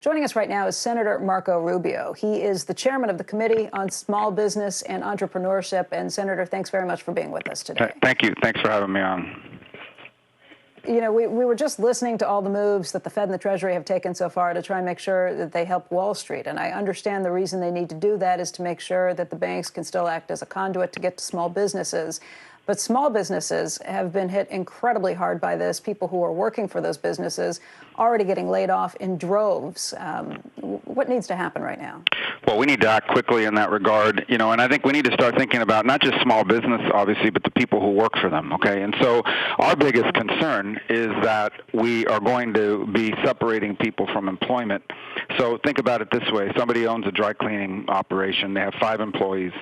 Joining us right now is Senator Marco Rubio. He is the chairman of the Committee on Small Business and Entrepreneurship. And Senator, thanks very much for being with us today. Thank you. Thanks for having me on. You know, we were just listening to all the moves that the Fed and the Treasury have taken so far to try and make sure that they help Wall Street. And I understand the reason they need to do that is to make sure that the banks can still act as a conduit to get to small businesses. But small businesses have been hit incredibly hard by this. People who are working for those businesses already getting laid off in droves. What needs to happen right now? Well, we need to act quickly in that regard, and I think we need to start thinking about not just small business, obviously, but the people who work for them, okay? And so our biggest concern is that we are going to be separating people from employment. So think about it this way. Somebody owns a dry cleaning operation. They have 5 employees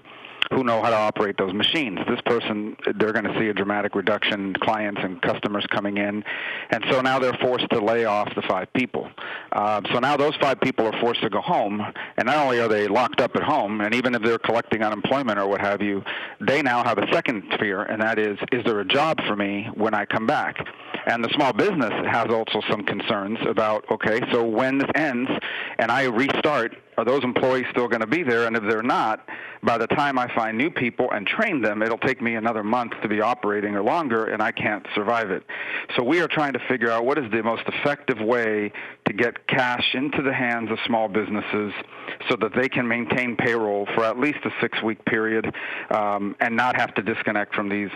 who know how to operate those machines. This person, they're going to see a dramatic reduction in clients and customers coming in. And so now they're forced to lay off the 5 people. So now those 5 people are forced to go home. And not only are they locked up at home, and even if they're collecting unemployment or what have you, they now have a second fear, and that is there a job for me when I come back? And the small business has also some concerns about, okay, so when this ends and I restart, are those employees still going to be there? And if they're not, by the time I find new people and train them, it'll take me another month to be operating or longer, and I can't survive it. So we are trying to figure out what is the most effective way to get cash into the hands of small businesses so that they can maintain payroll for at least a 6-week period and not have to disconnect from these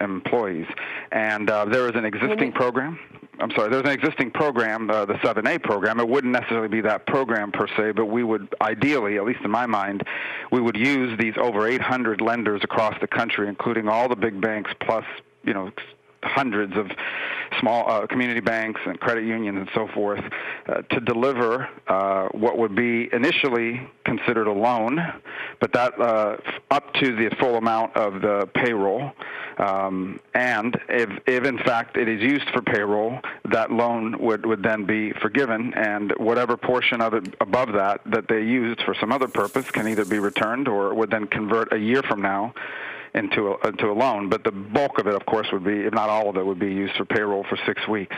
employees. And there is an existing program. There's an existing program, the 7A program. It wouldn't necessarily be that program per se, but we would ideally, at least in my mind, we would use these over 800 lenders across the country, including all the big banks plus, hundreds of small community banks and credit unions and so forth to deliver what would be initially considered a loan, but that up to the full amount of the payroll. And if in fact it is used for payroll, that loan would then be forgiven, and whatever portion of it above that they used for some other purpose can either be returned or would then convert a year from now into a loan. But the bulk of it, of course, would be, if not all of it, would be used for payroll for 6 weeks.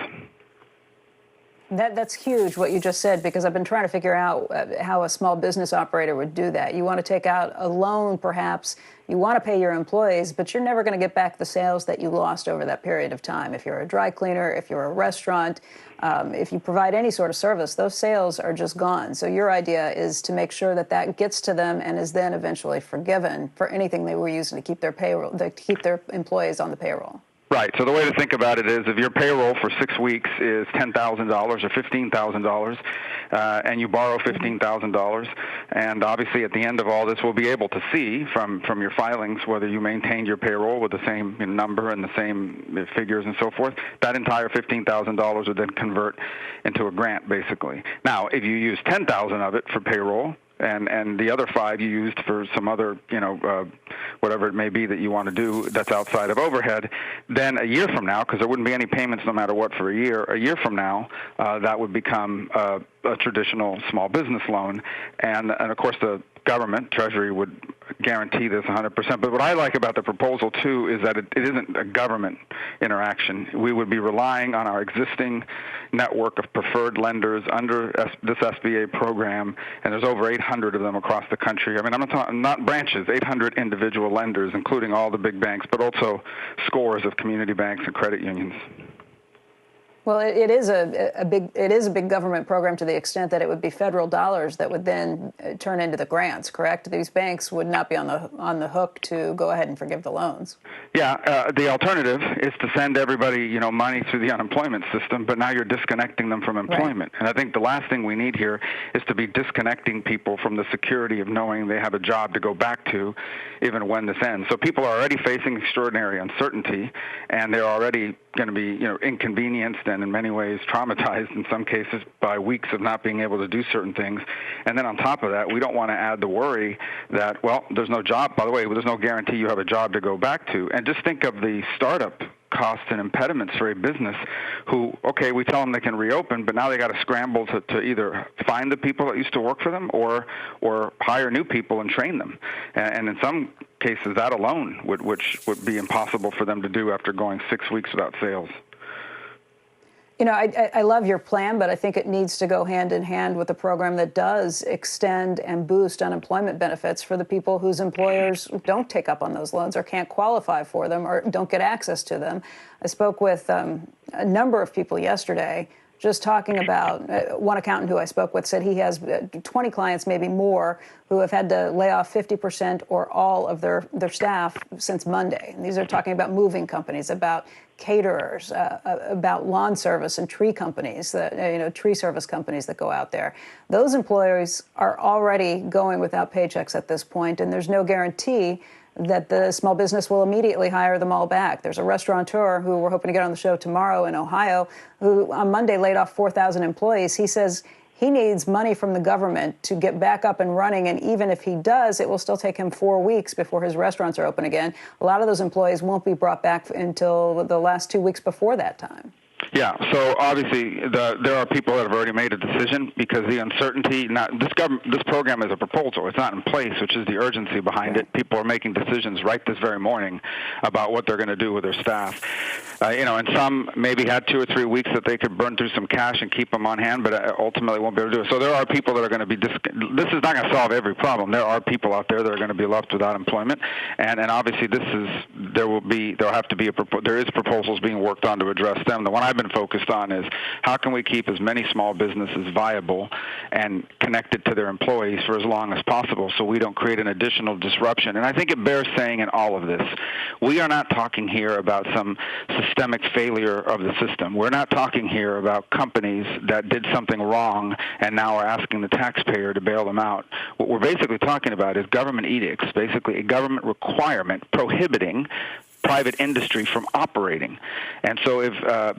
That's huge what you just said, because I've been trying to figure out how a small business operator would do that. You want to take out a loan, perhaps. You want to pay your employees, but you're never going to get back the sales that you lost over that period of time. If you're a dry cleaner, if you're a restaurant, if you provide any sort of service, those sales are just gone. So your idea is to make sure that gets to them and is then eventually forgiven for anything they were using to keep their payroll, to keep their employees on the payroll. Right. So the way to think about it is, if your payroll for 6 weeks is $10,000 or $15,000, and you borrow $15,000, and obviously at the end of all this, we'll be able to see from your filings whether you maintained your payroll with the same number and the same figures and so forth. That entire $15,000 would then convert into a grant, basically. Now, if you use $10,000 of it for payroll, and the other 5 you used for some other, whatever it may be that you want to do that's outside of overhead, then a year from now, because there wouldn't be any payments no matter what for a year from now, that would become a traditional small business loan. And of course, the government, Treasury, would guarantee this 100%. But what I like about the proposal, too, is that it isn't a government interaction. We would be relying on our existing network of preferred lenders under this SBA program, and there's over 800 of them across the country. I mean, I'm not talking, not branches, 800 individual lenders, including all the big banks, but also scores of community banks and credit unions. Well, it is a big government program to the extent that it would be federal dollars that would then turn into the grants, correct? These banks would not be on the hook to go ahead and forgive the loans. Yeah, the alternative is to send everybody, money through the unemployment system, but now you're disconnecting them from employment. Right. And I think the last thing we need here is to be disconnecting people from the security of knowing they have a job to go back to even when this ends. So people are already facing extraordinary uncertainty, and they're already going to be, inconvenienced and in many ways traumatized in some cases by weeks of not being able to do certain things. And then on top of that, we don't want to add the worry that, well, there's no job. By the way, there's no guarantee you have a job to go back to. And just think of the startup costs and impediments for a business who, okay, we tell them they can reopen, but now they got to scramble to either find the people that used to work for them or hire new people and train them. And in some cases, that alone which would be impossible for them to do after going 6 weeks without sales. You know, I love your plan, but I think it needs to go hand in hand with a program that does extend and boost unemployment benefits for the people whose employers don't take up on those loans or can't qualify for them or don't get access to them. I spoke with a number of people yesterday just talking about one accountant who I spoke with said he has 20 clients, maybe more, who have had to lay off 50% or all of their staff since Monday. And these are talking about moving companies, about caterers, about lawn service and tree companies, tree service companies that go out there. Those employers are already going without paychecks at this point, and there's no guarantee that the small business will immediately hire them all back. There's a restaurateur who we're hoping to get on the show tomorrow in Ohio who on Monday laid off 4,000 employees. He says he needs money from the government to get back up and running, and even if he does, it will still take him 4 weeks before his restaurants are open again. A lot of those employees won't be brought back until the last 2 weeks before that time. Yeah, so obviously there are people that have already made a decision because the uncertainty. This program is a proposal; it's not in place, which is the urgency behind it. People are making decisions right this very morning about what they're going to do with their staff. And some maybe had 2 or 3 weeks that they could burn through some cash and keep them on hand, but ultimately won't be able to do it. So there are people that are going to be. This is not going to solve every problem. There are people out there that are going to be left without employment, and obviously there is proposals being worked on to address them. The one I've been focused on is how can we keep as many small businesses viable and connected to their employees for as long as possible so we don't create an additional disruption. And I think it bears saying in all of this, we are not talking here about some systemic failure of the system. We're not talking here about companies that did something wrong and now are asking the taxpayer to bail them out. What we're basically talking about is government edicts, basically a government requirement prohibiting private industry from operating, and so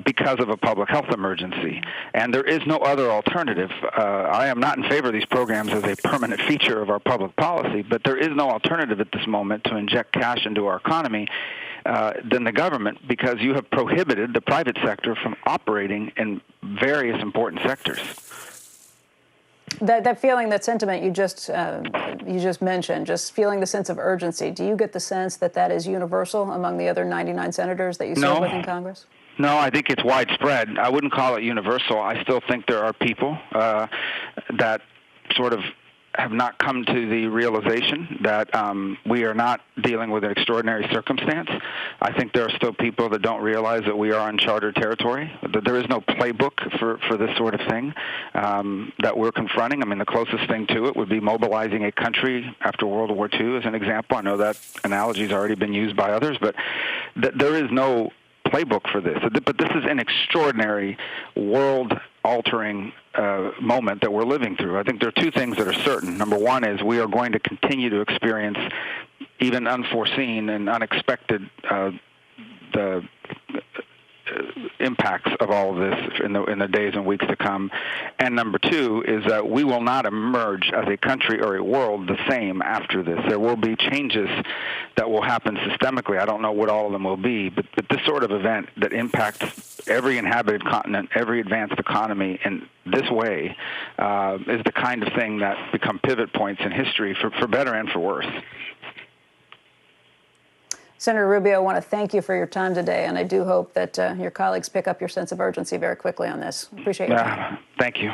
because of a public health emergency, and there is no other alternative. I am not in favor of these programs as a permanent feature of our public policy, but there is no alternative at this moment to inject cash into our economy than the government, because you have prohibited the private sector from operating in various important sectors. That feeling, that sentiment you just mentioned, just feeling the sense of urgency, do you get the sense that that is universal among the other 99 senators that you serve with in Congress? No, I think it's widespread. I wouldn't call it universal. I still think there are people that sort of have not come to the realization that we are not dealing with an extraordinary circumstance. I think there are still people that don't realize that we are uncharted territory, that there is no playbook for this sort of thing that we're confronting. I mean, the closest thing to it would be mobilizing a country after World War II as an example. I know that analogy has already been used by others, but there is no playbook for this. But this is an extraordinary world-altering moment that we're living through. I think there are two things that are certain. Number one is we are going to continue to experience even unforeseen and unexpected impacts of all of this in the days and weeks to come. And number two is that we will not emerge as a country or a world the same after this. There will be changes that will happen systemically. I don't know what all of them will be, but this sort of event that impacts every inhabited continent, every advanced economy in this way is the kind of thing that become pivot points in history for better and for worse. Senator Rubio, I want to thank you for your time today, and I do hope that your colleagues pick up your sense of urgency very quickly on this. Appreciate your time. Thank you.